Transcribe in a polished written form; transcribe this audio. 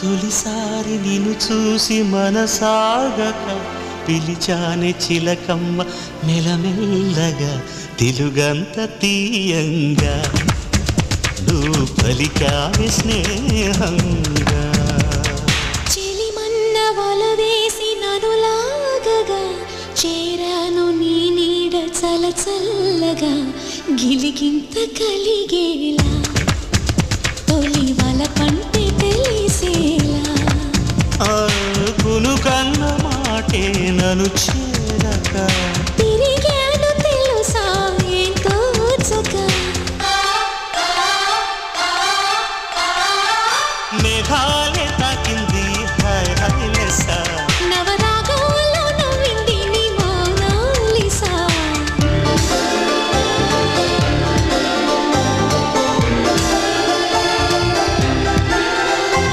తొలిసారి నిన్ను చూసి మనసాగక పిలిచానే చిలకమ్మ మెలమెల్లగా తెలుగంత తీయంగా నువ్వు పలికావే స్నేహంగా చెలిమన్న వల వేసి నన్ను లాగగా చేరాను నీ నీడ చల చల్లగా గిలిగింత కలిగేలా తొలి వల పంటే తెలిసేలా కునుకన్న మాటే నన్ను చేరక తిరిగాను తెలుసా ఎంతో చగా మేఘాలే